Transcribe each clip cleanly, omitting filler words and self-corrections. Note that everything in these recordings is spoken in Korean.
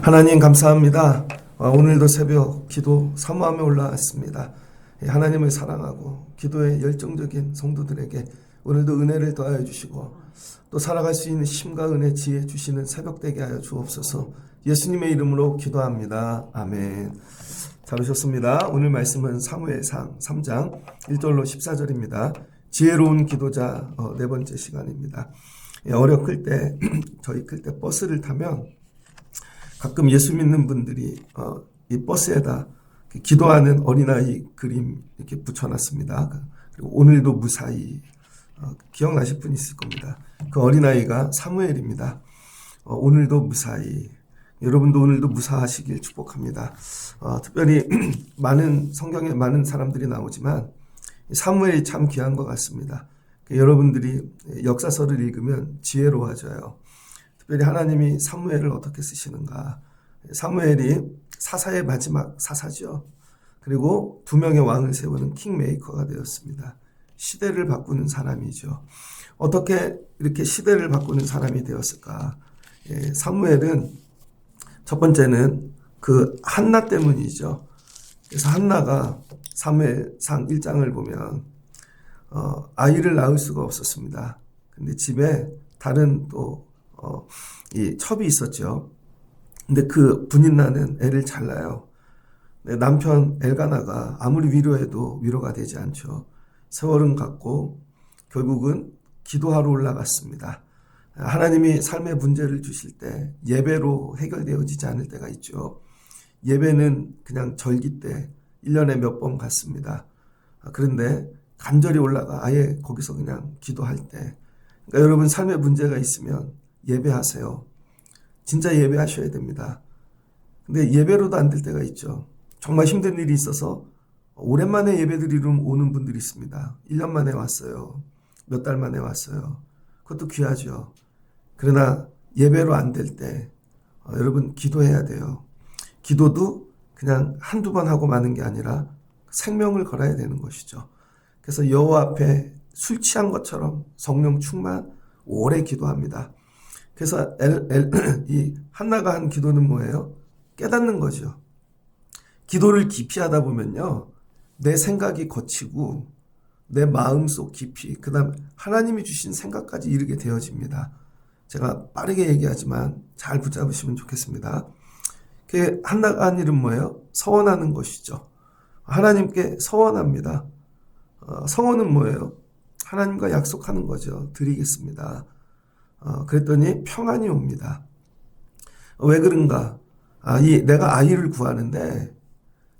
하나님 감사합니다. 오늘도 새벽 기도 사모함에 올라왔습니다. 하나님을 사랑하고 기도에 열정적인 성도들에게 오늘도 은혜를 더하여 주시고 또 살아갈 수 있는 힘과 은혜 지혜 주시는 새벽 되게 하여 주옵소서. 예수님의 이름으로 기도합니다. 아멘. 잘 오셨습니다. 오늘 말씀은 사무엘상 3장 1절로 14절입니다. 지혜로운 기도자 네 번째 시간입니다. 어렸을 때 저희 클 때 버스를 타면 가끔 예수 믿는 분들이 이 버스에다 기도하는 어린아이 그림 이렇게 붙여놨습니다. 그리고 오늘도 무사히 기억나실 분 있을 겁니다. 그 어린아이가 사무엘입니다. 오늘도 무사히 여러분도 오늘도 무사하시길 축복합니다. 특별히 많은 성경에 많은 사람들이 나오지만 사무엘이 참 귀한 것 같습니다. 여러분들이 역사서를 읽으면 지혜로워져요. 특별히 하나님이 사무엘을 어떻게 쓰시는가. 사무엘이 사사의 마지막 사사죠. 그리고 두 명의 왕을 세우는 킹메이커가 되었습니다. 시대를 바꾸는 사람이죠. 어떻게 이렇게 시대를 바꾸는 사람이 되었을까. 사무엘은 첫 번째는 그 한나 때문이죠. 그래서 한나가 사무엘상 1장을 보면 아이를 낳을 수가 없었습니다. 근데 집에 다른 또 이 첩이 있었죠. 근데 그 분인나는 애를 잘 낳아요. 남편 엘가나가 아무리 위로해도 위로가 되지 않죠. 세월은 갔고 결국은 기도하러 올라갔습니다. 하나님이 삶의 문제를 주실 때 예배로 해결되어지지 않을 때가 있죠. 예배는 그냥 절기 때 1년에 몇 번 갔습니다. 그런데 간절히 올라가 아예 거기서 그냥 기도할 때 그러니까 여러분 삶의 문제가 있으면 예배하세요. 진짜 예배하셔야 됩니다. 근데 예배로도 안 될 때가 있죠. 정말 힘든 일이 있어서 오랜만에 예배드리러 오는 분들이 있습니다. 1년 만에 왔어요. 몇 달 만에 왔어요. 그것도 귀하죠. 그러나 예배로 안 될 때 여러분 기도해야 돼요. 기도도 그냥 한두 번 하고 마는 게 아니라 생명을 걸어야 되는 것이죠. 그래서 여호와 앞에 술 취한 것처럼 성령 충만 오래 기도합니다. 그래서 이 한나가 한 기도는 뭐예요? 깨닫는 거죠. 기도를 깊이 하다 보면요. 내 생각이 거치고 내 마음속 깊이 그 다음 하나님이 주신 생각까지 이르게 되어집니다. 제가 빠르게 얘기하지만 잘 붙잡으시면 좋겠습니다. 그 한나가 한 일은 뭐예요? 서원하는 것이죠. 하나님께 서원합니다. 서원은 뭐예요? 하나님과 약속하는 거죠. 드리겠습니다. 그랬더니 평안이 옵니다. 왜 그런가? 내가 아이를 구하는데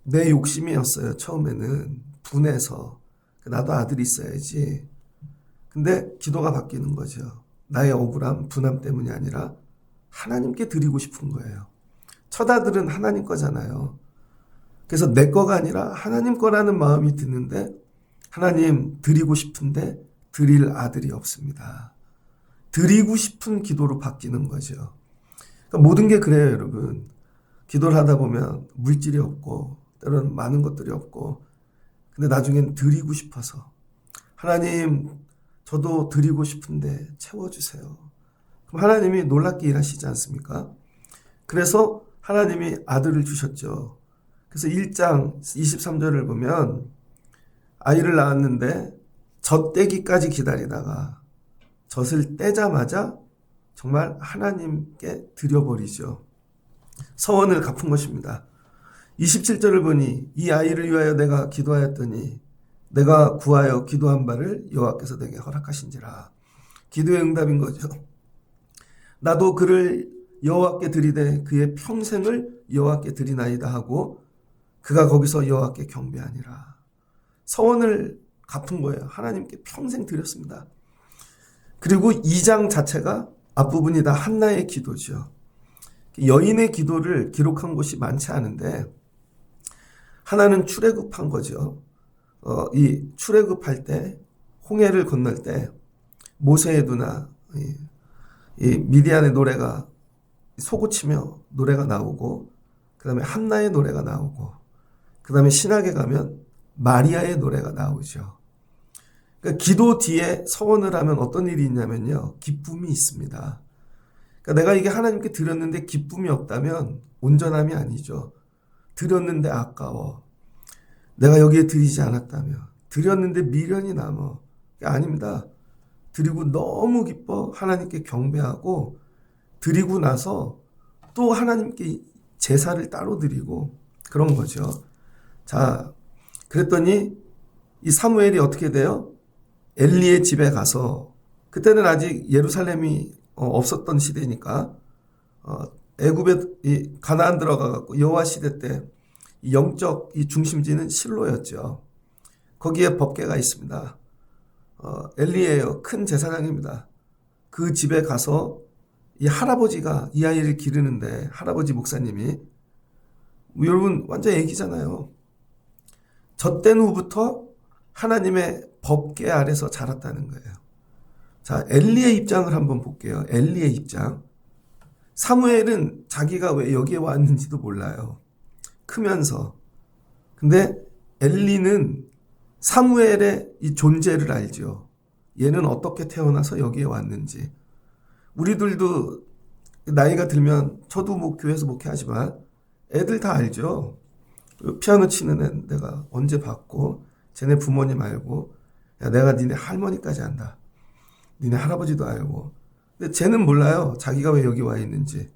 내 욕심이었어요. 처음에는 분해서 나도 아들이 있어야지. 근데 기도가 바뀌는 거죠. 나의 억울함, 분함 때문이 아니라 하나님께 드리고 싶은 거예요. 첫 아들은 하나님 거잖아요. 그래서 내 거가 아니라 하나님 거라는 마음이 드는데 하나님 드리고 싶은데 드릴 아들이 없습니다. 드리고 싶은 기도로 바뀌는 거죠. 그러니까 모든 게 그래요, 여러분. 기도를 하다 보면 물질이 없고 때로는 많은 것들이 없고 근데 나중엔 드리고 싶어서 하나님 저도 드리고 싶은데 채워주세요. 그럼 하나님이 놀랍게 일하시지 않습니까? 그래서 하나님이 아들을 주셨죠. 그래서 1장 23절을 보면 아이를 낳았는데 젖대기까지 기다리다가 젖을 떼자마자 정말 하나님께 드려버리죠. 서원을 갚은 것입니다. 27절을 보니 이 아이를 위하여 내가 기도하였더니 내가 구하여 기도한 바를 여호와께서 내게 허락하신지라. 기도의 응답인 거죠. 나도 그를 여호와께 드리되 그의 평생을 여호와께 드리나이다 하고 그가 거기서 여호와께 경배하니라. 서원을 갚은 거예요. 하나님께 평생 드렸습니다. 그리고 2장 자체가 앞부분이 다 한나의 기도죠. 여인의 기도를 기록한 곳이 많지 않은데 하나는 출애굽한 거죠. 이 출애굽할 때 홍해를 건널 때 모세의 누나 이 미디안의 노래가 솟구치며 노래가 나오고 그 다음에 한나의 노래가 나오고 그 다음에 신학에 가면 마리아의 노래가 나오죠. 그러니까 기도 뒤에 서원을 하면 어떤 일이 있냐면요. 기쁨이 있습니다. 그러니까 내가 이게 하나님께 드렸는데 기쁨이 없다면 온전함이 아니죠. 드렸는데 아까워. 내가 여기에 드리지 않았다며. 드렸는데 미련이 남어. 아닙니다. 드리고 너무 기뻐 하나님께 경배하고 드리고 나서 또 하나님께 제사를 따로 드리고 그런 거죠. 자, 그랬더니 이 사무엘이 어떻게 돼요? 엘리의 집에 가서, 그때는 아직 예루살렘이 없었던 시대니까 애굽에 가나안 들어가 갖고 여호와 시대 때 영적 이 중심지는 실로였죠. 거기에 법궤가 있습니다. 엘리예요. 큰 제사장입니다. 그 집에 가서 이 할아버지가 이 아이를 기르는데, 할아버지 목사님이, 여러분 완전 애기잖아요. 젖된 후부터 하나님의 법궤 아래서 자랐다는 거예요. 자, 엘리의 입장을 한번 볼게요. 엘리의 입장. 사무엘은 자기가 왜 여기에 왔는지도 몰라요. 크면서. 근데 엘리는 사무엘의 이 존재를 알죠. 얘는 어떻게 태어나서 여기에 왔는지. 우리들도 나이가 들면, 저도 뭐 교회에서 목회하지만 애들 다 알죠. 피아노 치는 애 내가 언제 봤고, 쟤네 부모님 알고, 야, 내가 니네 할머니까지 안다. 니네 할아버지도 알고. 근데 쟤는 몰라요. 자기가 왜 여기 와 있는지.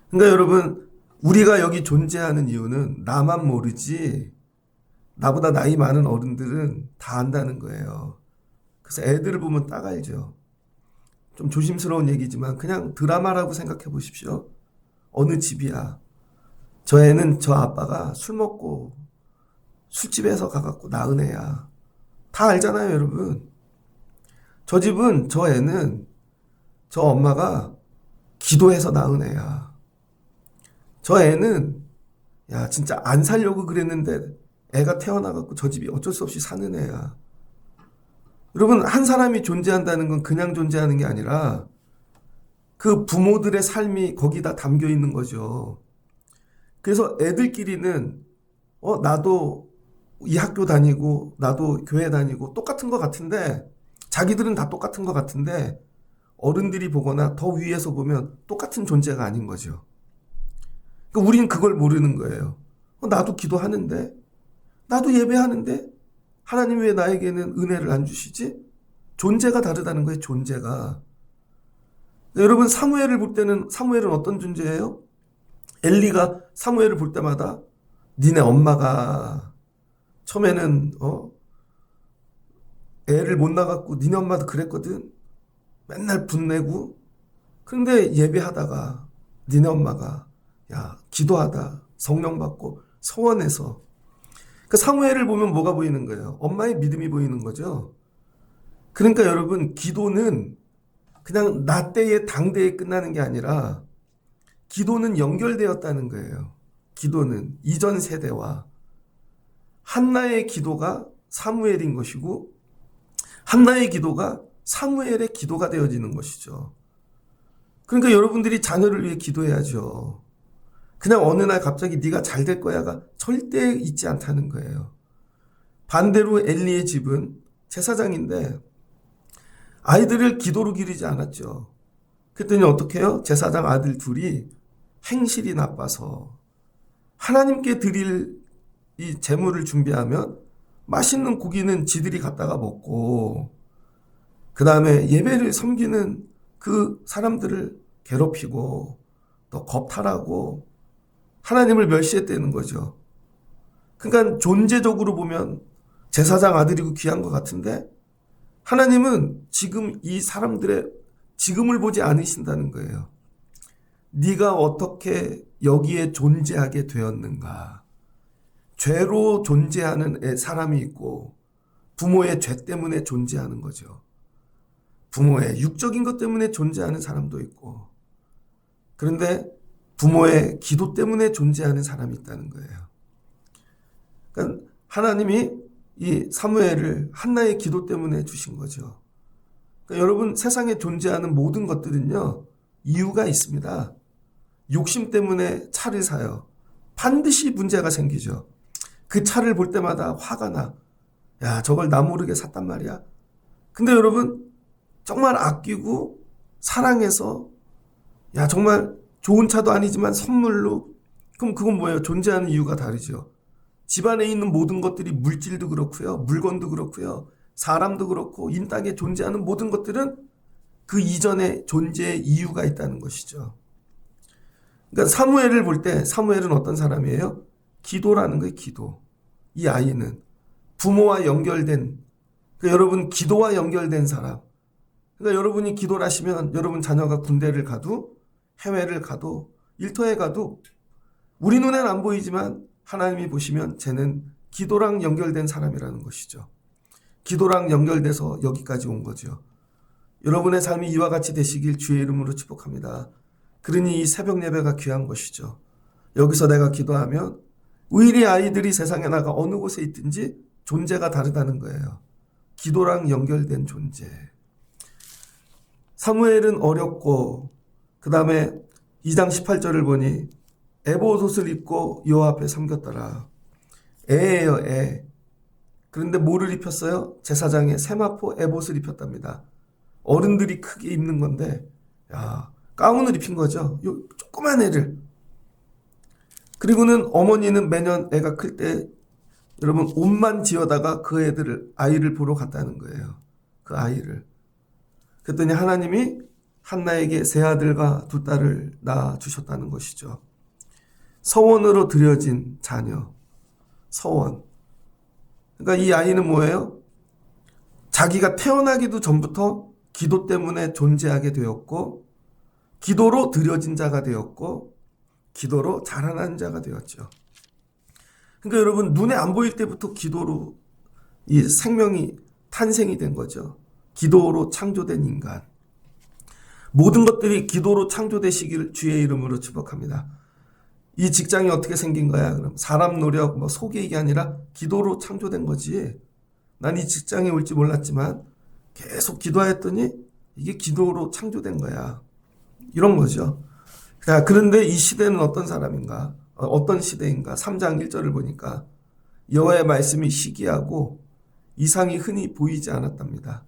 그러니까 여러분, 우리가 여기 존재하는 이유는 나만 모르지 나보다 나이 많은 어른들은 다 안다는 거예요. 그래서 애들을 보면 딱 알죠. 좀 조심스러운 얘기지만 그냥 드라마라고 생각해 보십시오. 어느 집이야. 저 애는 저 아빠가 술 먹고 술집에서 가갖고 낳은 애야. 다 알잖아요, 여러분. 저 집은 저 애는 저 엄마가 기도해서 낳은 애야. 저 애는 야 진짜 안 살려고 그랬는데 애가 태어나갖고 저 집이 어쩔 수 없이 사는 애야. 여러분, 한 사람이 존재한다는 건 그냥 존재하는 게 아니라 그 부모들의 삶이 거기다 담겨 있는 거죠. 그래서 애들끼리는 나도 이 학교 다니고 나도 교회 다니고 똑같은 것 같은데, 자기들은 다 똑같은 것 같은데 어른들이 보거나 더 위에서 보면 똑같은 존재가 아닌 거죠. 그러니까 우린 그걸 모르는 거예요. 나도 기도하는데, 나도 예배하는데 하나님 왜 나에게는 은혜를 안 주시지? 존재가 다르다는 거예요. 존재가. 여러분, 사무엘을 볼 때는 사무엘은 어떤 존재예요? 엘리가 사무엘을 볼 때마다 니네 엄마가 처음에는 애를 못 낳았고 니네 엄마도 그랬거든. 맨날 분내고. 그런데 예배하다가 니네 엄마가 야 기도하다 성령 받고 소원해서. 그 사무엘을 보면 뭐가 보이는 거예요? 엄마의 믿음이 보이는 거죠. 그러니까 여러분, 기도는 그냥 나 때에 당대에 끝나는 게 아니라 기도는 연결되었다는 거예요. 기도는 이전 세대와 한나의 기도가 사무엘인 것이고 한나의 기도가 사무엘의 기도가 되어지는 것이죠. 그러니까 여러분들이 자녀를 위해 기도해야죠. 그냥 어느 날 갑자기 네가 잘 될 거야가 절대 있지 않다는 거예요. 반대로 엘리의 집은 제사장인데 아이들을 기도로 기르지 않았죠. 그랬더니 어떻게 해요? 제사장 아들 둘이 행실이 나빠서 하나님께 드릴 이 제물을 준비하면 맛있는 고기는 지들이 갖다가 먹고, 그 다음에 예배를 섬기는 그 사람들을 괴롭히고 또 겁탈하고 하나님을 멸시했다는 거죠. 그러니까 존재적으로 보면 제사장 아들이고 귀한 것 같은데 하나님은 지금 이 사람들의 지금을 보지 않으신다는 거예요. 네가 어떻게 여기에 존재하게 되었는가. 죄로 존재하는 사람이 있고 부모의 죄 때문에 존재하는 거죠. 부모의 육적인 것 때문에 존재하는 사람도 있고, 그런데 부모의 기도 때문에 존재하는 사람이 있다는 거예요. 그러니까 하나님이 이 사무엘을 한나의 기도 때문에 주신 거죠. 그러니까 여러분, 세상에 존재하는 모든 것들은요, 이유가 있습니다. 욕심 때문에 차를 사요. 반드시 문제가 생기죠. 그 차를 볼 때마다 화가 나. 야, 저걸 나 모르게 샀단 말이야. 근데 여러분, 정말 아끼고 사랑해서 야 정말 좋은 차도 아니지만 선물로. 그럼 그건 뭐예요? 존재하는 이유가 다르죠. 집안에 있는 모든 것들이 물질도 그렇고요. 물건도 그렇고요. 사람도 그렇고 이 땅에 존재하는 모든 것들은 그 이전에 존재의 이유가 있다는 것이죠. 그러니까 사무엘을 볼 때 사무엘은 어떤 사람이에요? 기도라는 거예요. 기도. 이 아이는 부모와 연결된, 그러니까 여러분 기도와 연결된 사람. 그러니까 여러분이 기도를 하시면 여러분 자녀가 군대를 가도 해외를 가도 일터에 가도 우리 눈엔 안 보이지만 하나님이 보시면 쟤는 기도랑 연결된 사람이라는 것이죠. 기도랑 연결돼서 여기까지 온 거죠. 여러분의 삶이 이와 같이 되시길 주의 이름으로 축복합니다. 그러니 이 새벽 예배가 귀한 것이죠. 여기서 내가 기도하면 의리 아이들이 세상에 나가 어느 곳에 있든지 존재가 다르다는 거예요. 기도랑 연결된 존재. 사무엘은 어렸고 그 다음에 2장 18절을 보니 에봇옷을 입고 여호와 앞에 섬겼더라. 애예요, 애. 그런데 뭐를 입혔어요? 제사장의 세마포 에봇을 입혔답니다. 어른들이 크게 입는 건데, 야, 가운을 입힌 거죠. 요 조그만 애를. 그리고는 어머니는 매년 애가 클 때 여러분 옷만 지어다가 그 아이를 보러 갔다는 거예요. 그 아이를. 그랬더니 하나님이 한나에게 세 아들과 두 딸을 낳아 주셨다는 것이죠. 서원으로 들여진 자녀. 서원. 그러니까 이 아이는 뭐예요? 자기가 태어나기도 전부터 기도 때문에 존재하게 되었고, 기도로 들여진 자가 되었고, 기도로 자라난 자가 되었죠. 그러니까 여러분 눈에 안 보일 때부터 기도로 이 생명이 탄생이 된 거죠. 기도로 창조된 인간. 모든 것들이 기도로 창조되시길 주의 이름으로 축복합니다. 이 직장이 어떻게 생긴 거야? 그럼 사람 노력, 속에 이게 아니라 기도로 창조된 거지. 난 이 직장에 올지 몰랐지만 계속 기도하였더니 이게 기도로 창조된 거야. 이런 거죠. 자, 그런데 이 시대는 어떤 사람인가? 어떤 시대인가? 3장 1절을 보니까 여호와의 말씀이 시기하고 이상이 흔히 보이지 않았답니다.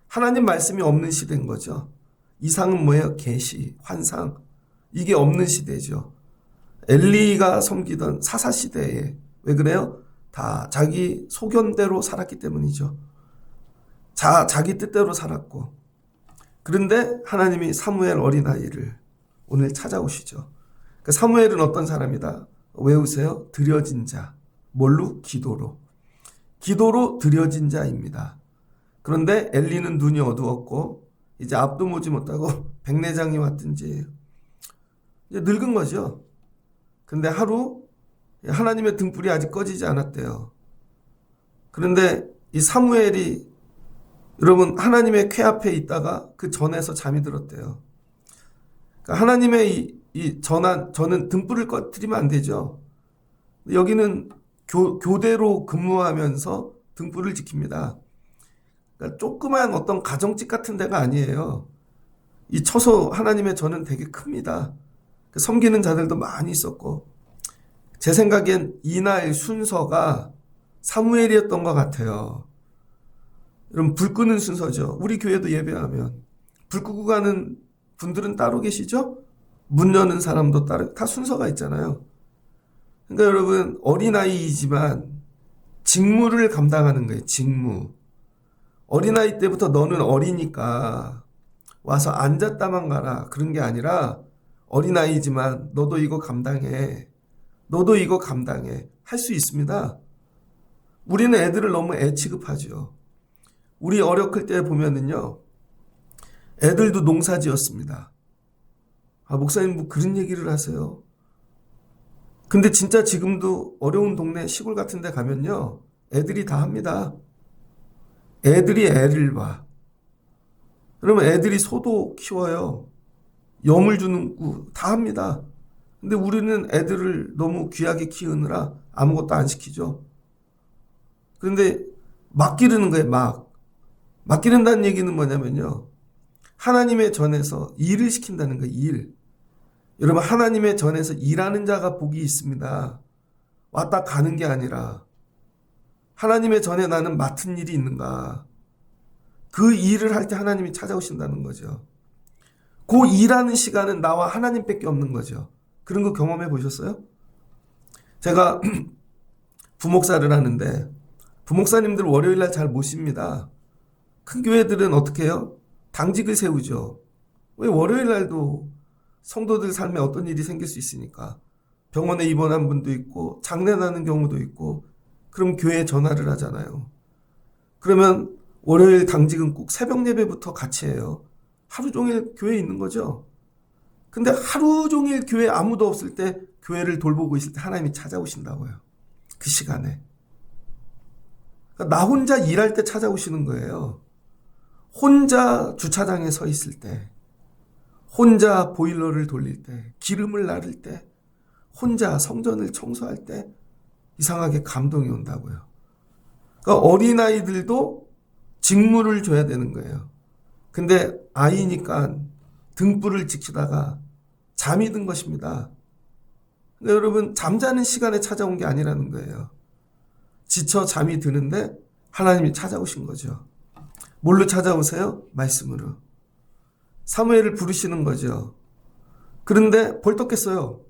하나님 말씀이 없는 시대인 거죠. 이상은 뭐예요? 계시, 환상. 이게 없는 시대죠. 엘리가 섬기던 사사시대에 왜 그래요? 다 자기 소견대로 살았기 때문이죠. 자기 뜻대로 살았고. 그런데 하나님이 사무엘 어린아이를 오늘 찾아오시죠. 그러니까 사무엘은 어떤 사람이다? 외우세요. 들여진 자. 뭘로? 기도로. 기도로 들여진 자입니다. 그런데 엘리는 눈이 어두웠고 이제 앞도 보지 못하고 백내장이 왔든지 이제 늙은 거죠. 근데 하루 하나님의 등불이 아직 꺼지지 않았대요. 그런데 이 사무엘이 여러분 하나님의 궤 앞에 있다가 그 전에서 잠이 들었대요. 그러니까 하나님의 저는 등불을 꺼뜨리면 안 되죠. 여기는 교대로 근무하면서 등불을 지킵니다. 그러니까 조그만 어떤 가정집 같은 데가 아니에요. 이 처소 하나님의 전은 되게 큽니다. 섬기는 자들도 많이 있었고 제 생각엔 이날 순서가 사무엘이었던 것 같아요. 여러분 불 끄는 순서죠. 우리 교회도 예배하면 불 끄고 가는 분들은 따로 계시죠? 문 여는 사람도 따로 다 순서가 있잖아요. 그러니까 여러분 어린아이이지만 직무를 감당하는 거예요. 직무. 어린아이 때부터 너는 어리니까 와서 앉았다만 가라. 그런 게 아니라 어린아이지만 너도 이거 감당해. 너도 이거 감당해. 할 수 있습니다. 우리는 애들을 너무 애 취급하죠. 우리 어렸을 때 보면은요. 애들도 농사 지었습니다. 아, 목사님 뭐 그런 얘기를 하세요. 근데 진짜 지금도 어려운 동네 시골 같은 데 가면요. 애들이 다 합니다. 애들이 애를 봐. 그러면 애들이 소도 키워요. 염을 주는 거 다 합니다. 근데 우리는 애들을 너무 귀하게 키우느라 아무것도 안 시키죠. 그런데 막 기르는 거예요. 막 기른다는 얘기는 뭐냐면요. 하나님의 전에서 일을 시킨다는 거예요. 일. 여러분 하나님의 전에서 일하는 자가 복이 있습니다. 왔다 가는 게 아니라 하나님의 전에 나는 맡은 일이 있는가. 그 일을 할 때 하나님이 찾아오신다는 거죠. 그 일하는 시간은 나와 하나님밖에 없는 거죠. 그런 거 경험해 보셨어요? 제가 부목사를 하는데 부목사님들 월요일 날 잘 모십니다. 큰 교회들은 어떻게 해요? 당직을 세우죠. 왜 월요일 날도 성도들 삶에 어떤 일이 생길 수 있으니까. 병원에 입원한 분도 있고 장례 나는 경우도 있고 그럼 교회에 전화를 하잖아요. 그러면 월요일 당직은 꼭 새벽 예배부터 같이 해요. 하루 종일 교회에 있는 거죠. 근데 하루 종일 교회에 아무도 없을 때 교회를 돌보고 있을 때 하나님이 찾아오신다고요. 그 시간에. 그러니까 나 혼자 일할 때 찾아오시는 거예요. 혼자 주차장에 서 있을 때, 혼자 보일러를 돌릴 때, 기름을 나를 때, 혼자 성전을 청소할 때 이상하게 감동이 온다고요. 그러니까 어린아이들도 직무를 줘야 되는 거예요. 근데 아이니까 등불을 지키다가 잠이 든 것입니다. 근데 여러분 잠자는 시간에 찾아온 게 아니라는 거예요. 지쳐 잠이 드는데 하나님이 찾아오신 거죠. 뭘로 찾아오세요? 말씀으로. 사무엘을 부르시는 거죠. 그런데 벌떡 깼어요.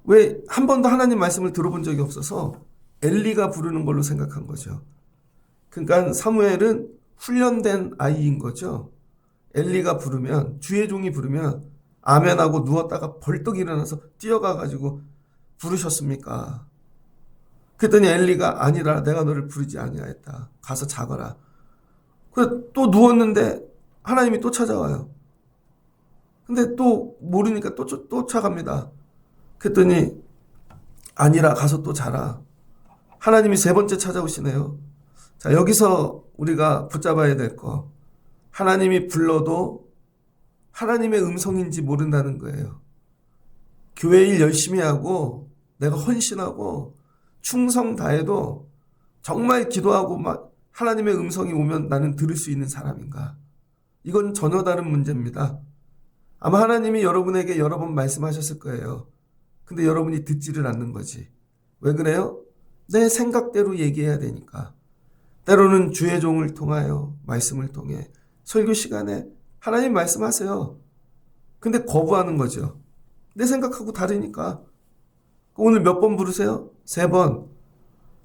왜 한 번도 하나님 말씀을 들어본 적이 없어서 엘리가 부르는 걸로 생각한 거죠. 그러니까 사무엘은 훈련된 아이인 거죠. 엘리가 부르면, 주의 종이 부르면 아멘하고 누웠다가 벌떡 일어나서 뛰어가가지고 부르셨습니까? 그랬더니 엘리가 아니라 내가 너를 부르지 아니하였다. 가서 자거라. 그래서 또 누웠는데 하나님이 또 찾아와요. 근데 또 모르니까 또 쫓아갑니다. 그랬더니 아니라 가서 또 자라. 하나님이 세 번째 찾아오시네요. 자, 여기서 우리가 붙잡아야 될 거. 하나님이 불러도 하나님의 음성인지 모른다는 거예요. 교회 일 열심히 하고 내가 헌신하고 충성 다해도 정말 기도하고 막 하나님의 음성이 오면 나는 들을 수 있는 사람인가? 이건 전혀 다른 문제입니다. 아마 하나님이 여러분에게 여러 번 말씀하셨을 거예요. 근데 여러분이 듣지를 않는 거지. 왜 그래요? 내 생각대로 얘기해야 되니까. 때로는 주의 종을 통하여 말씀을 통해 설교 시간에 하나님 말씀하세요. 근데 거부하는 거죠. 내 생각하고 다르니까. 오늘 몇 번 부르세요? 3번.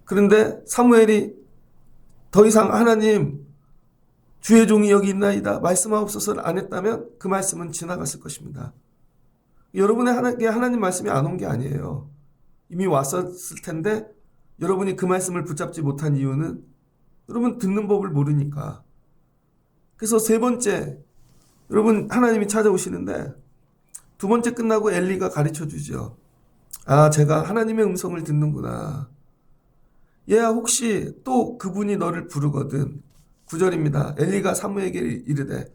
그런데 사무엘이 더 이상 하나님 주의 종이 여기 있나이다 말씀하옵소서를 안 했다면 그 말씀은 지나갔을 것입니다. 여러분에게 하나님 말씀이 안 온 게 아니에요. 이미 왔었을 텐데 여러분이 그 말씀을 붙잡지 못한 이유는 여러분 듣는 법을 모르니까. 그래서 3번째 여러분 하나님이 찾아오시는데 2번째 끝나고 엘리가 가르쳐 주죠. 아, 제가 하나님의 음성을 듣는구나. 얘야 혹시 또 그분이 너를 부르거든. 9절입니다. 엘리가 사무에게 이르되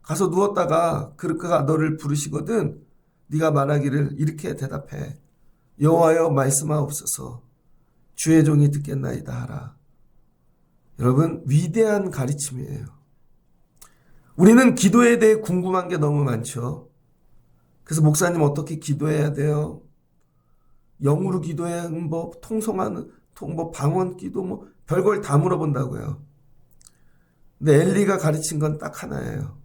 가서 누웠다가 그가 너를 부르시거든 네가 말하기를 이렇게 대답해. 여호와여 말씀하옵소서. 주의 종이 듣겠나이다 하라. 여러분 위대한 가르침이에요. 우리는 기도에 대해 궁금한 게 너무 많죠. 그래서 목사님 어떻게 기도해야 돼요? 영으로 기도해야 하는 법, 통성하는 뭐 방언 기도 뭐 별걸 다 물어본다고요. 근데 엘리가 가르친 건 딱 하나예요.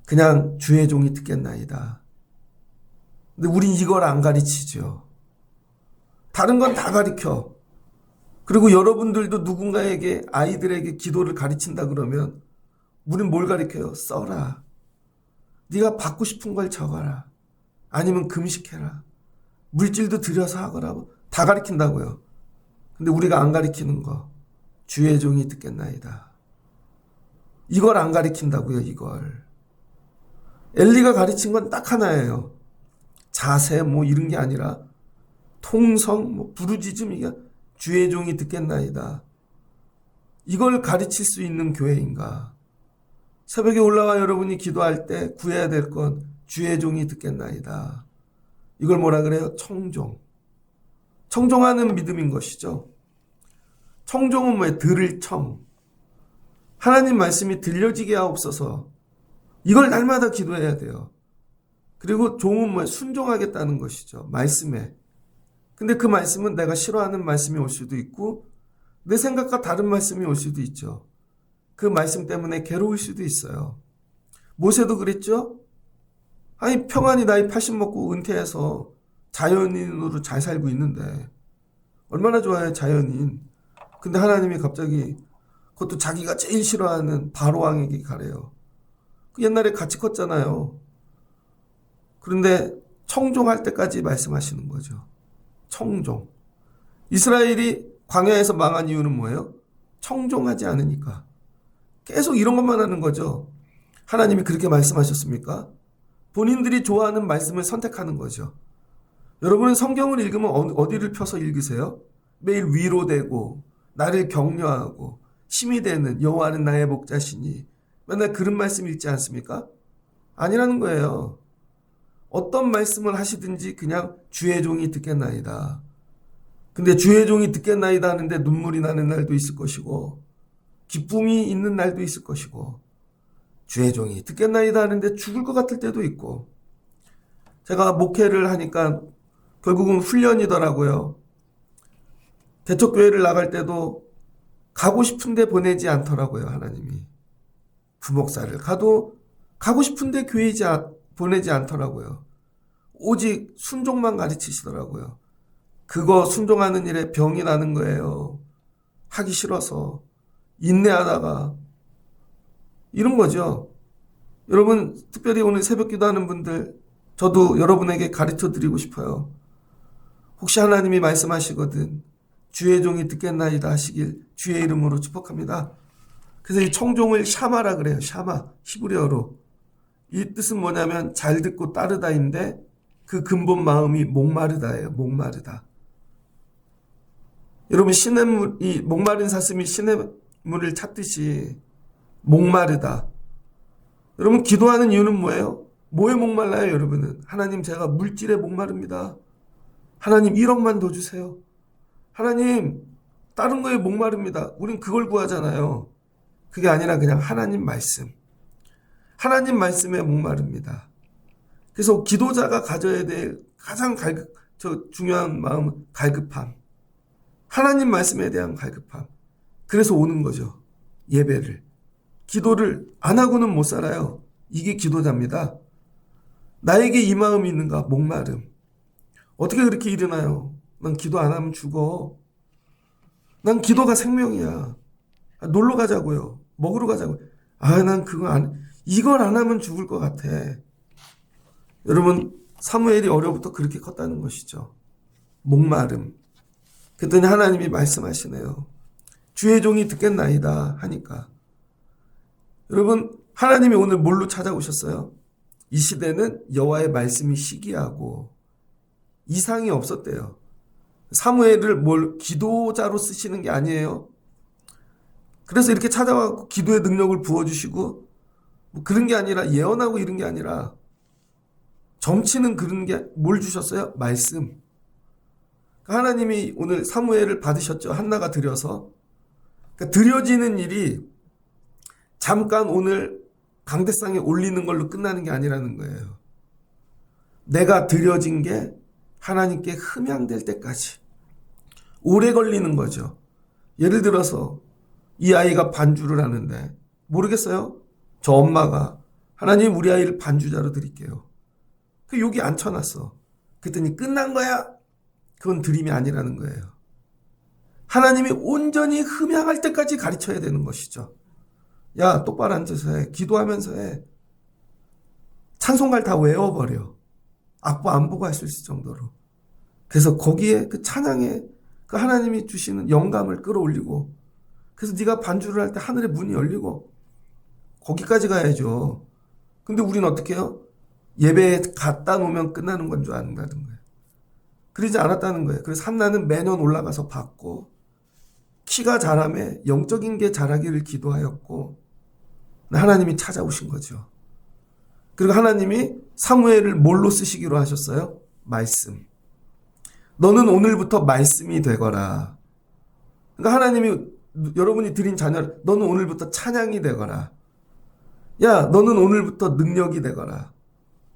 그냥 주의 종이 듣겠나이다. 근데 우린 이걸 안 가르치죠. 다른 건 다 가르쳐. 그리고 여러분들도 누군가에게 아이들에게 기도를 가르친다 그러면 우린 뭘 가르쳐요? 써라. 네가 받고 싶은 걸 적어라. 아니면 금식해라. 물질도 들여서 하거라. 다 가르친다고요. 근데 우리가 안 가르치는 거 주의 종이 듣겠나이다. 이걸 안 가르친다고요. 이걸. 엘리가 가르친 건 딱 하나예요. 자세 뭐 이런 게 아니라 통성 뭐 부르짖음 이게 주의 종이 듣겠나이다. 이걸 가르칠 수 있는 교회인가? 새벽에 올라와 여러분이 기도할 때 구해야 될 건 주의 종이 듣겠나이다. 이걸 뭐라 그래요? 청종. 청종하는 믿음인 것이죠. 청종은 뭐예요? 들을 청. 하나님 말씀이 들려지게 하옵소서. 이걸 날마다 기도해야 돼요. 그리고 종은 뭐예요? 순종하겠다는 것이죠. 말씀에. 근데 그 말씀은 내가 싫어하는 말씀이 올 수도 있고 내 생각과 다른 말씀이 올 수도 있죠. 그 말씀 때문에 괴로울 수도 있어요. 모세도 그랬죠? 아니, 평안히 나이 80 먹고 은퇴해서 자연인으로 잘 살고 있는데 얼마나 좋아요, 자연인. 근데 하나님이 갑자기 그것도 자기가 제일 싫어하는 바로왕에게 가래요. 그 옛날에 같이 컸잖아요. 그런데 청종할 때까지 말씀하시는 거죠. 청종. 이스라엘이 광야에서 망한 이유는 뭐예요? 청종하지 않으니까. 계속 이런 것만 하는 거죠. 하나님이 그렇게 말씀하셨습니까? 본인들이 좋아하는 말씀을 선택하는 거죠. 여러분은 성경을 읽으면 어디를 펴서 읽으세요? 매일 위로되고 나를 격려하고 힘이 되는 여호와는 나의 목자시니 맨날 그런 말씀 읽지 않습니까? 아니라는 거예요. 어떤 말씀을 하시든지 그냥 주의 종이 듣겠나이다. 근데 주의 종이 듣겠나이다 하는데 눈물이 나는 날도 있을 것이고 기쁨이 있는 날도 있을 것이고 주의 종이 듣겠나이다 하는데 죽을 것 같을 때도 있고 제가 목회를 하니까 결국은 훈련이더라고요. 개척교회를 나갈 때도 가고 싶은데 보내지 않더라고요. 하나님이. 부목사를 가도 가고 싶은데 보내지 않더라고요. 오직 순종만 가르치시더라고요. 그거 순종하는 일에 병이 나는 거예요. 하기 싫어서 인내하다가 이런 거죠. 여러분 특별히 오늘 새벽 기도하는 분들 저도 여러분에게 가르쳐 드리고 싶어요. 혹시 하나님이 말씀하시거든 주의 종이 듣겠나이다 하시길 주의 이름으로 축복합니다. 그래서 이 청종을 샤마라 그래요. 샤마 히브리어로. 이 뜻은 뭐냐면 잘 듣고 따르다인데 그 근본 마음이 목마르다예요. 목마르다. 여러분 이 목마른 사슴이 시냇물을 찾듯이 목마르다. 여러분 기도하는 이유는 뭐예요? 뭐에 목말라요 여러분은? 하나님 제가 물질에 목마릅니다. 하나님 1억만 더 주세요. 하나님 다른 거에 목마릅니다. 우린 그걸 구하잖아요. 그게 아니라 그냥 하나님 말씀. 하나님 말씀에 목마릅니다. 그래서 기도자가 가져야 될 가장 중요한 마음은 갈급함. 하나님 말씀에 대한 갈급함. 그래서 오는 거죠. 예배를. 기도를 안 하고는 못 살아요. 이게 기도자입니다. 나에게 이 마음이 있는가? 목마름. 어떻게 그렇게 일어나요? 난 기도 안 하면 죽어. 난 기도가 생명이야. 놀러 가자고요. 먹으러 가자고요. 난 이걸 안 하면 죽을 것 같아. 여러분, 사무엘이 어려부터 그렇게 컸다는 것이죠. 목마름. 그랬더니 하나님이 말씀하시네요. 주의 종이 듣겠나이다 하니까. 여러분, 하나님이 오늘 뭘로 찾아오셨어요? 이 시대는 여호와의 말씀이 시기하고 이상이 없었대요. 사무엘을 기도자로 쓰시는 게 아니에요. 그래서 이렇게 찾아와서 기도의 능력을 부어주시고 그런 게 아니라 예언하고 이런 게 아니라 점치는 그런 게 뭘 주셨어요? 말씀. 하나님이 오늘 사무엘을 받으셨죠. 한나가 드려서. 그러니까 드려지는 일이 잠깐 오늘 강대상에 올리는 걸로 끝나는 게 아니라는 거예요. 내가 드려진 게 하나님께 흠양될 때까지 오래 걸리는 거죠. 예를 들어서 이 아이가 반주를 하는데 모르겠어요. 저 엄마가 하나님 우리 아이를 반주자로 드릴게요. 그 여기 앉혀놨어. 그랬더니 끝난 거야. 그건 드림이 아니라는 거예요. 하나님이 온전히 흠양할 때까지 가르쳐야 되는 것이죠. 야 똑바로 앉아서 해. 기도하면서 해. 찬송가를 다 외워버려. 악보 안 보고 할 수 있을 정도로. 그래서 거기에 그 찬양에 그 하나님이 주시는 영감을 끌어올리고 그래서 네가 반주를 할 때 하늘의 문이 열리고 거기까지 가야죠. 근데 우리는 어떻게 해요? 예배에 갖다 놓으면 끝나는 건 줄 안다는 거예요. 그러지 않았다는 거예요. 그래서 한나는 매년 올라가서 받고 키가 자라매 영적인 게 자라기를 기도하였고 하나님이 찾아오신 거죠. 그리고 하나님이 사무엘을 뭘로 쓰시기로 하셨어요? 말씀. 너는 오늘부터 말씀이 되거라. 그러니까 하나님이 여러분이 드린 자녀를 너는 오늘부터 찬양이 되거라. 야 너는 오늘부터 능력이 되거라.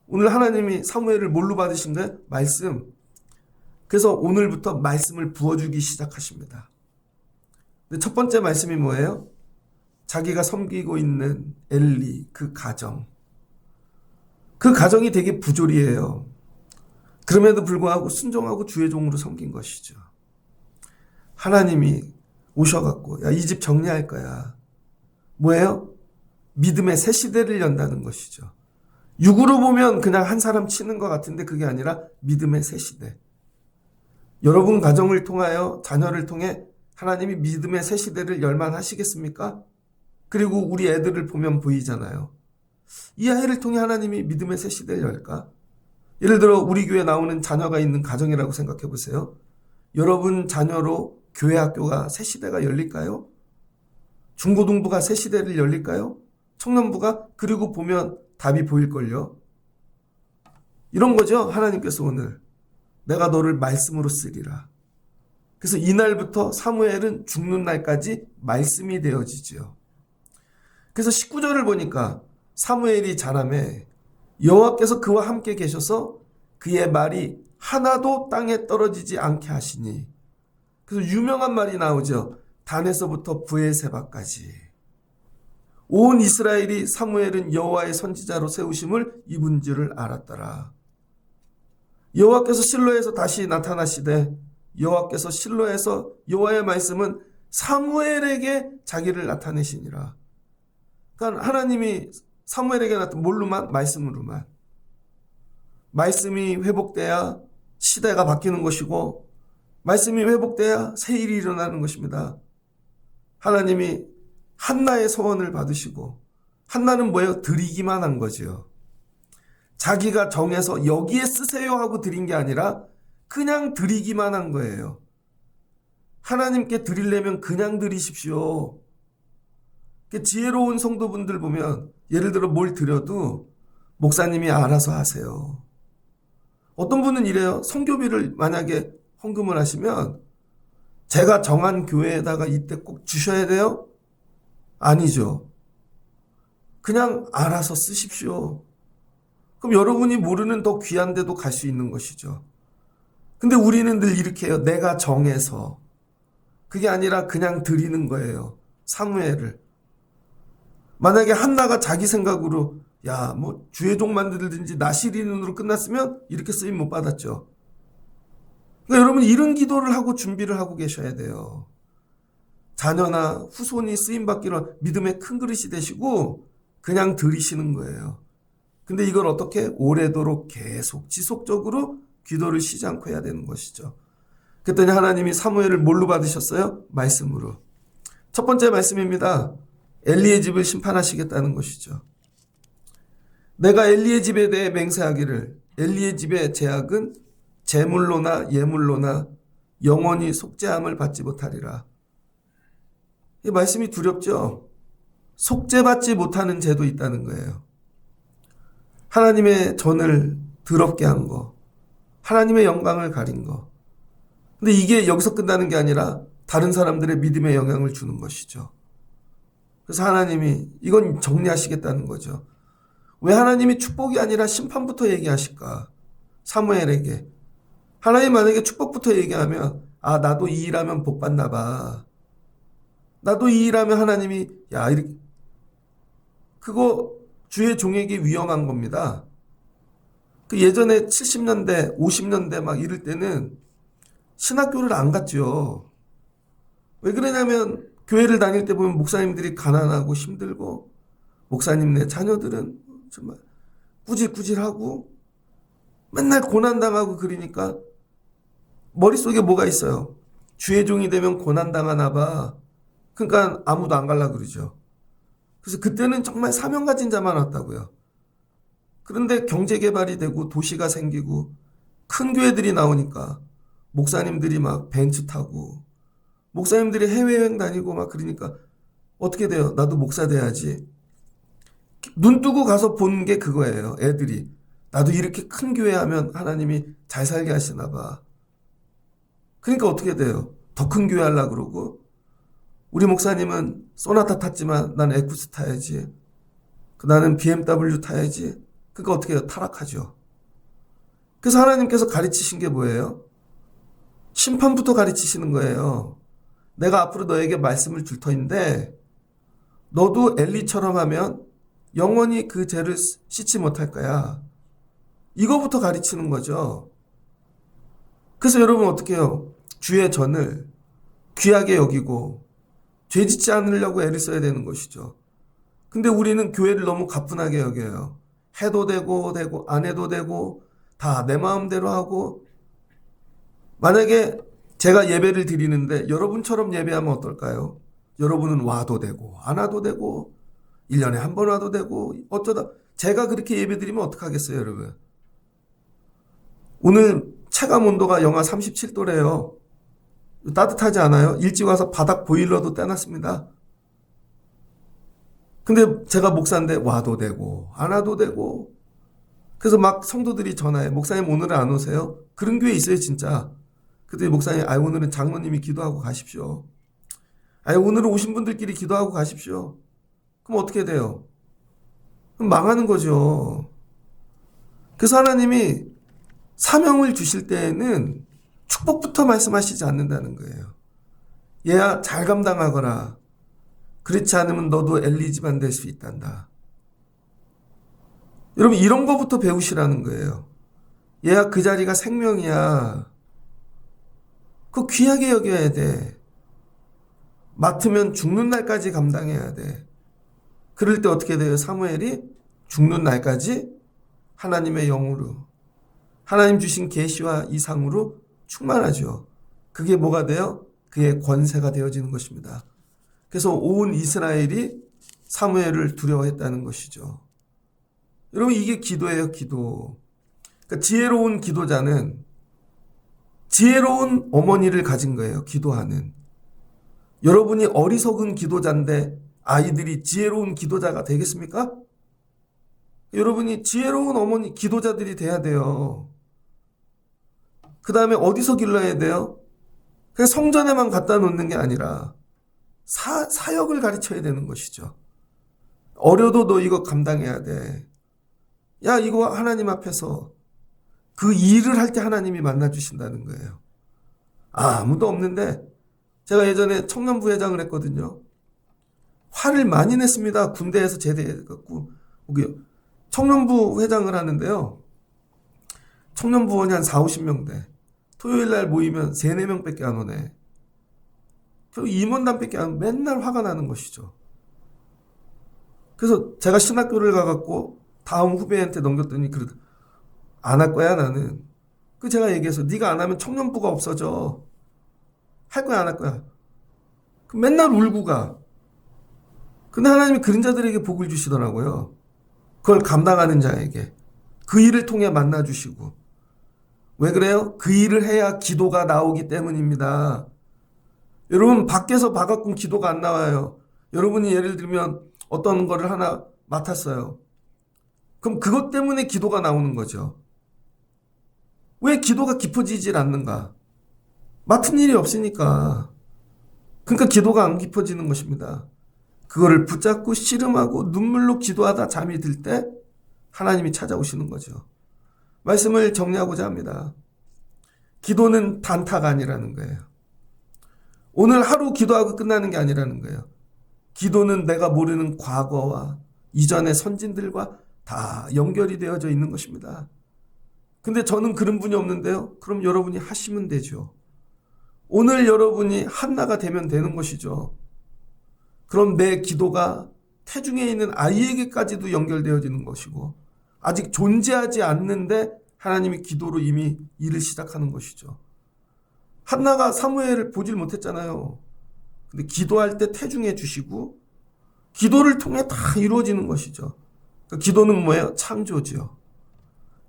오늘 하나님이 사무엘을 뭘로 받으신 거예요? 말씀. 그래서 오늘부터 말씀을 부어주기 시작하십니다. 근데 첫 번째 말씀이 뭐예요? 자기가 섬기고 있는 엘리 그 가정. 그 가정이 되게 부조리해요. 그럼에도 불구하고 순종하고 주의 종으로 섬긴 것이죠. 하나님이 오셔갖고 야, 이 집 정리할 거야. 뭐예요? 믿음의 새 시대를 연다는 것이죠. 육으로 보면 그냥 한 사람 치는 것 같은데 그게 아니라 믿음의 새 시대. 여러분 가정을 통하여 자녀를 통해 하나님이 믿음의 새 시대를 열만하시겠습니까? 그리고 우리 애들을 보면 보이잖아요. 이 아이를 통해 하나님이 믿음의 새 시대를 열까? 예를 들어 우리 교회에 나오는 자녀가 있는 가정이라고 생각해 보세요. 여러분 자녀로 교회 학교가 새 시대가 열릴까요? 중고등부가 새 시대를 열릴까요? 청년부가? 그리고 보면 답이 보일걸요. 이런 거죠. 하나님께서 오늘 내가 너를 말씀으로 쓰리라. 그래서 이날부터 사무엘은 죽는 날까지 말씀이 되어지죠. 그래서 19절을 보니까 사무엘이 자라매 여호와께서 그와 함께 계셔서 그의 말이 하나도 땅에 떨어지지 않게 하시니. 그래서 유명한 말이 나오죠. 단에서부터 브에세바까지. 온 이스라엘이 사무엘은 여호와의 선지자로 세우심을 입은 줄을 알았더라. 여호와께서 실로에서 다시 나타나시되 여호와께서 실로에서 여호와의 말씀은 사무엘에게 자기를 나타내시니라. 그러니까 하나님이 사무엘에게 나타난 뭘로만? 말씀으로만. 말씀이 회복돼야 시대가 바뀌는 것이고 말씀이 회복돼야 새 일이 일어나는 것입니다. 하나님이 한나의 소원을 받으시고 한나는 뭐예요? 드리기만 한 거죠. 자기가 정해서 여기에 쓰세요 하고 드린 게 아니라 그냥 드리기만 한 거예요. 하나님께 드리려면 그냥 드리십시오. 지혜로운 성도분들 보면 예를 들어 뭘 드려도 목사님이 알아서 하세요. 어떤 분은 이래요. 성교비를 만약에 헌금을 하시면 제가 정한 교회에다가 이때 꼭 주셔야 돼요? 아니죠. 그냥 알아서 쓰십시오. 그럼 여러분이 모르는 더 귀한 데도 갈 수 있는 것이죠. 근데 우리는 늘 이렇게 해요. 내가 정해서. 그게 아니라 그냥 드리는 거예요. 사무엘을. 만약에 한나가 자기 생각으로 야, 뭐 주의 종 만들든지 나시린으로 끝났으면 이렇게 쓰임 못 받았죠. 그러니까 여러분 이런 기도를 하고 준비를 하고 계셔야 돼요. 자녀나 후손이 쓰임받기로 믿음의 큰 그릇이 되시고 그냥 드리시는 거예요. 근데 이걸 어떻게 오래도록 계속 지속적으로 기도를 쉬지 않고 해야 되는 것이죠. 그랬더니 하나님이 사무엘을 뭘로 받으셨어요? 말씀으로. 첫 번째 말씀입니다. 엘리의 집을 심판하시겠다는 것이죠. 내가 엘리의 집에 대해 맹세하기를 엘리의 집의 제약은 제물로나 예물로나 영원히 속죄함을 받지 못하리라. 이 말씀이 두렵죠? 속죄받지 못하는 죄도 있다는 거예요. 하나님의 전을 더럽게 한 거, 하나님의 영광을 가린 거. 근데 이게 여기서 끝나는 게 아니라 다른 사람들의 믿음에 영향을 주는 것이죠. 그래서 하나님이 이건 정리하시겠다는 거죠. 왜 하나님이 축복이 아니라 심판부터 얘기하실까? 사무엘에게. 하나님 만약에 축복부터 얘기하면 아 나도 이 일하면 복 받나 봐. 나도 이 일하면 하나님이 야 이렇게 그거 주의 종에게 위험한 겁니다. 그 예전에 70년대 50년대 막 이럴 때는 신학교를 안 갔죠. 왜 그러냐면 교회를 다닐 때 보면 목사님들이 가난하고 힘들고 목사님네 자녀들은 정말 꾸질꾸질하고 맨날 고난당하고 그러니까 머릿속에 뭐가 있어요. 주의 종이 되면 고난당하나 봐. 그러니까 아무도 안 갈라 그러죠. 그래서 그때는 정말 사명 가진 자만 왔다고요. 그런데 경제 개발이 되고 도시가 생기고 큰 교회들이 나오니까 목사님들이 막 벤츠 타고 목사님들이 해외여행 다니고 막 그러니까 어떻게 돼요? 나도 목사 돼야지. 눈 뜨고 가서 본 게 그거예요. 애들이. 나도 이렇게 큰 교회 하면 하나님이 잘 살게 하시나 봐. 그러니까 어떻게 돼요? 더 큰 교회 하려고 그러고 우리 목사님은 소나타 탔지만 난 에쿠스 타야지. 나는 BMW 타야지. 그러니까 어떻게 해요? 타락하죠. 그래서 하나님께서 가르치신 게 뭐예요? 심판부터 가르치시는 거예요. 내가 앞으로 너에게 말씀을 줄 터인데 너도 엘리처럼 하면 영원히 그 죄를 씻지 못할 거야. 이거부터 가르치는 거죠. 그래서 여러분 어떻게 해요? 주의 전을 귀하게 여기고 죄 짓지 않으려고 애를 써야 되는 것이죠. 근데 우리는 교회를 너무 가뿐하게 여겨요. 해도 되고 안 해도 되고 다 내 마음대로 하고, 만약에 제가 예배를 드리는데 여러분처럼 예배하면 어떨까요? 여러분은 와도 되고 안 와도 되고 1년에 한 번 와도 되고 어쩌다 제가 그렇게 예배 드리면 어떡하겠어요, 여러분? 오늘 체감 온도가 영하 37도래요. 따뜻하지 않아요? 일찍 와서 바닥 보일러도 떼놨습니다. 근데 제가 목사인데 와도 되고 안 와도 되고, 그래서 막 성도들이 전화해. 목사님 오늘은 안 오세요? 그런 교회 있어요, 진짜. 그때 목사님, 오늘은 장로님이 기도하고 가십시오. 오늘은 오신 분들끼리 기도하고 가십시오. 그럼 어떻게 돼요? 그럼 망하는 거죠. 그래서 하나님이 사명을 주실 때에는 축복부터 말씀하시지 않는다는 거예요. 얘야, 잘 감당하거라. 그렇지 않으면 너도 엘리 집안 될 수 있단다. 여러분, 이런 거부터 배우시라는 거예요. 얘야, 그 자리가 생명이야. 그거 귀하게 여겨야 돼. 맡으면 죽는 날까지 감당해야 돼. 그럴 때 어떻게 돼요? 사무엘이 죽는 날까지 하나님의 영으로, 하나님 주신 계시와 이상으로 충만하죠. 그게 뭐가 돼요? 그의 권세가 되어지는 것입니다. 그래서 온 이스라엘이 사무엘을 두려워했다는 것이죠. 여러분, 이게 기도예요, 기도. 그러니까 지혜로운 기도자는 지혜로운 어머니를 가진 거예요, 기도하는. 여러분이 어리석은 기도자인데 아이들이 지혜로운 기도자가 되겠습니까? 여러분이 지혜로운 어머니, 기도자들이 돼야 돼요. 그 다음에 어디서 길러야 돼요? 그냥 성전에만 갖다 놓는 게 아니라 사역을 가르쳐야 되는 것이죠. 어려도 너 이거 감당해야 돼. 야, 이거 하나님 앞에서 그 일을 할 때 하나님이 만나주신다는 거예요. 아무도 없는데, 제가 예전에 청년부 회장을 했거든요. 화를 많이 냈습니다. 군대에서 제대해갖고. 청년부 회장을 하는데요. 청년부원이 한 4, 50명 돼. 토요일 날 모이면 3, 4명 밖에 안 오네. 그리고 임원단 밖에 안 오면 맨날 화가 나는 것이죠. 그래서 제가 신학교를 가갖고 다음 후배한테 넘겼더니 안 할 거야, 나는. 그 제가 얘기해서 네가 안 하면 청년부가 없어져. 할 거야, 안 할 거야. 맨날 울고 가. 근데 하나님이 그런 자들에게 복을 주시더라고요. 그걸 감당하는 자에게. 그 일을 통해 만나주시고. 왜 그래요? 그 일을 해야 기도가 나오기 때문입니다. 여러분, 밖에서 바가꾼 기도가 안 나와요. 여러분이 예를 들면 어떤 거를 하나 맡았어요. 그럼 그것 때문에 기도가 나오는 거죠. 왜 기도가 깊어지질 않는가? 맡은 일이 없으니까. 그러니까 기도가 안 깊어지는 것입니다. 그거를 붙잡고 씨름하고 눈물로 기도하다 잠이 들 때 하나님이 찾아오시는 거죠. 말씀을 정리하고자 합니다. 기도는 단타가 아니라는 거예요. 오늘 하루 기도하고 끝나는 게 아니라는 거예요. 기도는 내가 모르는 과거와 이전의 선진들과 다 연결이 되어져 있는 것입니다. 근데 저는 그런 분이 없는데요. 그럼 여러분이 하시면 되죠. 오늘 여러분이 한나가 되면 되는 것이죠. 그럼 내 기도가 태중에 있는 아이에게까지도 연결되어지는 것이고, 아직 존재하지 않는데 하나님이 기도로 이미 일을 시작하는 것이죠. 한나가 사무엘을 보질 못했잖아요. 근데 기도할 때 태중해 주시고 기도를 통해 다 이루어지는 것이죠. 그러니까 기도는 뭐예요? 창조지요.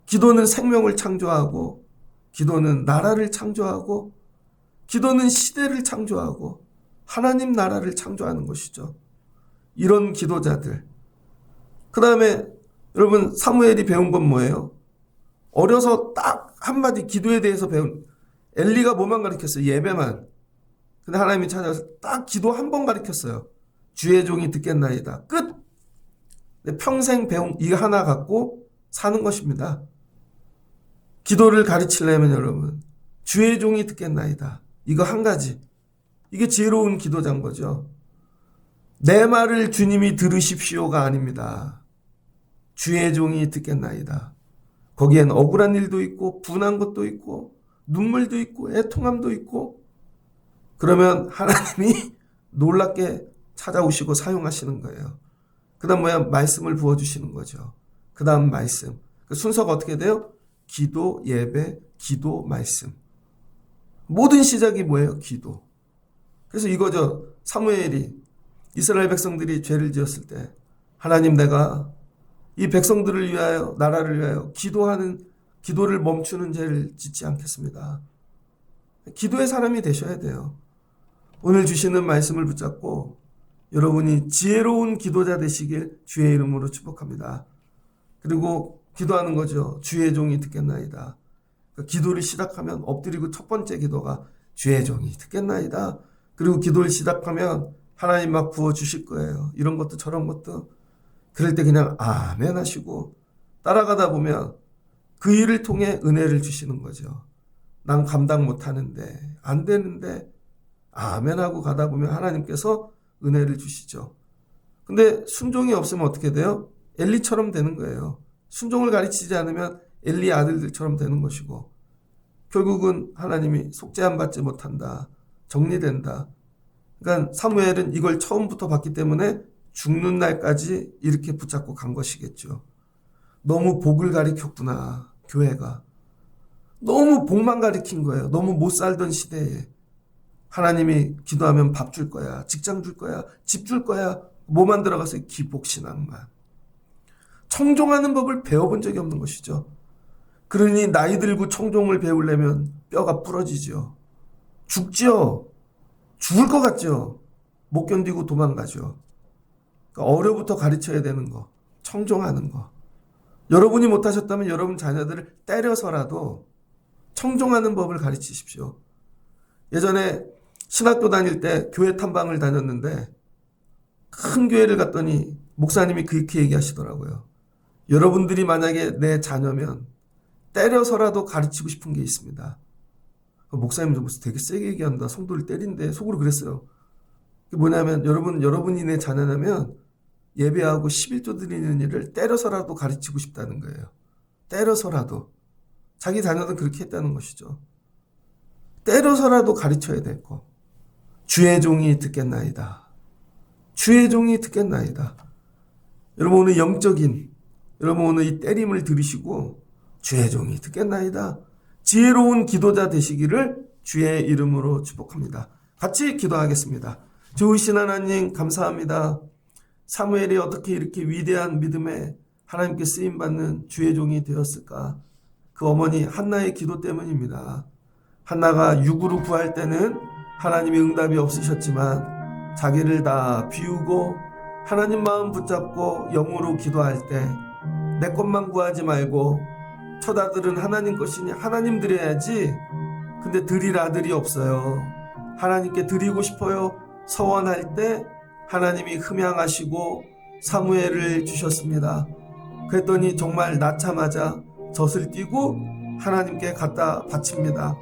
기도는 생명을 창조하고, 기도는 나라를 창조하고, 기도는 시대를 창조하고 하나님 나라를 창조하는 것이죠. 이런 기도자들. 그 다음에 여러분, 사무엘이 배운 건 뭐예요? 어려서 딱 한마디 기도에 대해서 배운, 엘리가 뭐만 가르쳤어요? 예배만. 근데 하나님이 찾아와서 딱 기도 한 번 가르쳤어요. 주의 종이 듣겠나이다. 끝! 평생 배운 이거 하나 갖고 사는 것입니다. 기도를 가르치려면 여러분, 주의 종이 듣겠나이다. 이거 한 가지. 이게 지혜로운 기도자인 거죠. 내 말을 주님이 들으십시오가 아닙니다. 주의 종이 듣겠나이다. 거기엔 억울한 일도 있고 분한 것도 있고 눈물도 있고 애통함도 있고, 그러면 하나님이 놀랍게 찾아오시고 사용하시는 거예요. 그 다음 뭐야? 말씀을 부어주시는 거죠. 그 다음 말씀. 그 순서가 어떻게 돼요? 기도, 예배, 기도, 말씀. 모든 시작이 뭐예요? 기도. 그래서 이거죠. 사무엘이 이스라엘 백성들이 죄를 지었을 때 하나님, 내가 이 백성들을 위하여, 나라를 위하여 기도를 멈추는 죄를 짓지 않겠습니다. 기도의 사람이 되셔야 돼요. 오늘 주시는 말씀을 붙잡고 여러분이 지혜로운 기도자 되시길 주의 이름으로 축복합니다. 그리고 기도하는 거죠. 주의 종이 듣겠나이다. 그러니까 기도를 시작하면 엎드리고 첫 번째 기도가 주의 종이 듣겠나이다. 그리고 기도를 시작하면 하나님 막 부어주실 거예요. 이런 것도 저런 것도. 그럴 때 그냥 아멘 하시고 따라가다 보면 그 일을 통해 은혜를 주시는 거죠. 난 감당 못하는데, 안 되는데 아멘 하고 가다 보면 하나님께서 은혜를 주시죠. 근데 순종이 없으면 어떻게 돼요? 엘리처럼 되는 거예요. 순종을 가르치지 않으면 엘리 아들들처럼 되는 것이고, 결국은 하나님이 속죄함 받지 못한다, 정리된다. 그러니까 사무엘은 이걸 처음부터 봤기 때문에 죽는 날까지 이렇게 붙잡고 간 것이겠죠. 너무 복을 가리켰구나, 교회가. 너무 복만 가리킨 거예요. 너무 못 살던 시대에. 하나님이 기도하면 밥 줄 거야, 직장 줄 거야, 집 줄 거야, 뭐만 들어가서 기복신앙만. 청종하는 법을 배워본 적이 없는 것이죠. 그러니 나이 들고 청종을 배우려면 뼈가 부러지죠. 죽죠. 죽을 것 같죠. 못 견디고 도망가죠. 그러니까 어려부터 가르쳐야 되는 거, 청종하는 거. 여러분이 못하셨다면 여러분 자녀들을 때려서라도 청종하는 법을 가르치십시오. 예전에 신학교 다닐 때 교회 탐방을 다녔는데 큰 교회를 갔더니 목사님이 그렇게 얘기하시더라고요. 여러분들이 만약에 내 자녀면 때려서라도 가르치고 싶은 게 있습니다. 목사님 좀 되게 세게 얘기한다. 성도를 때린대. 속으로 그랬어요. 그게 뭐냐면, 여러분이 내 자녀라면 예배하고 11조 드리는 일을 때려서라도 가르치고 싶다는 거예요. 때려서라도. 자기 자녀도 그렇게 했다는 것이죠. 때려서라도 가르쳐야 될 거. 주의 종이 듣겠나이다. 주의 종이 듣겠나이다. 여러분 오늘 여러분 오늘 이 때림을 들으시고 주의 종이 듣겠나이다. 지혜로운 기도자 되시기를 주의 이름으로 축복합니다. 같이 기도하겠습니다. 좋으신 하나님 감사합니다. 사무엘이 어떻게 이렇게 위대한 믿음에 하나님께 쓰임받는 주의 종이 되었을까? 그 어머니 한나의 기도 때문입니다. 한나가 육으로 구할 때는 하나님의 응답이 없으셨지만 자기를 다 비우고 하나님 마음 붙잡고 영으로 기도할 때 내 것만 구하지 말고 첫 아들은 하나님 것이니 하나님 드려야지. 근데 드릴 아들이 없어요. 하나님께 드리고 싶어요. 서원할 때 하나님이 흠양하시고 사무엘을 주셨습니다. 그랬더니 정말 낳자마자 젖을 띠고 하나님께 갖다 바칩니다.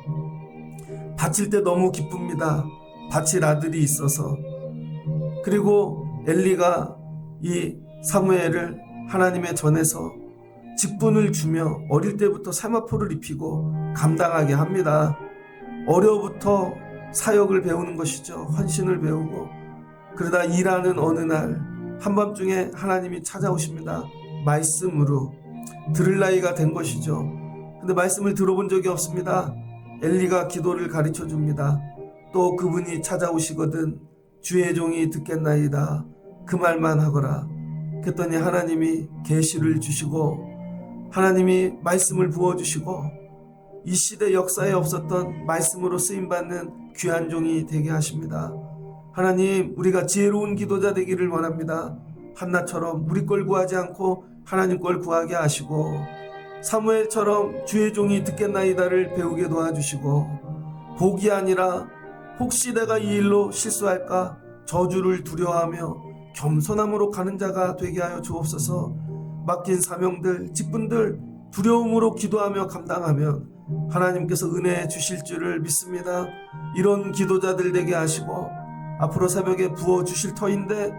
바칠 때 너무 기쁩니다. 바칠 아들이 있어서. 그리고 엘리가 이 사무엘을 하나님의 전에서 직분을 주며 어릴 때부터 세마포를 입히고 감당하게 합니다. 어려부터 사역을 배우는 것이죠. 헌신을 배우고. 그러다 일하는 어느 날 한밤중에 하나님이 찾아오십니다. 말씀으로. 들을 나이가 된 것이죠. 근데 말씀을 들어본 적이 없습니다. 엘리가 기도를 가르쳐 줍니다. 또 그분이 찾아오시거든 주의 종이 듣겠나이다. 그 말만 하거라. 그랬더니 하나님이 계시를 주시고 하나님이 말씀을 부어주시고 이 시대 역사에 없었던 말씀으로 쓰임받는 귀한 종이 되게 하십니다. 하나님, 우리가 지혜로운 기도자 되기를 원합니다. 한나처럼 우리 걸 구하지 않고 하나님 걸 구하게 하시고 사무엘처럼 주의 종이 듣겠나이다를 배우게 도와주시고 복이 아니라 혹시 내가 이 일로 실수할까 저주를 두려워하며 겸손함으로 가는 자가 되게 하여 주옵소서. 맡긴 사명들, 직분들 두려움으로 기도하며 감당하면 하나님께서 은혜 주실 줄을 믿습니다. 이런 기도자들 되게 하시고 앞으로 새벽에 부어주실 터인데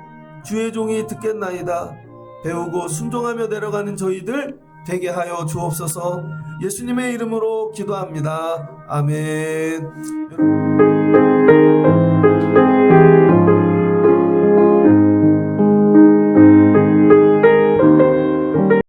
주의 종이 듣겠나이다. 배우고 순종하며 내려가는 저희들 되게 하여 주옵소서. 예수님의 이름으로 기도합니다. 아멘.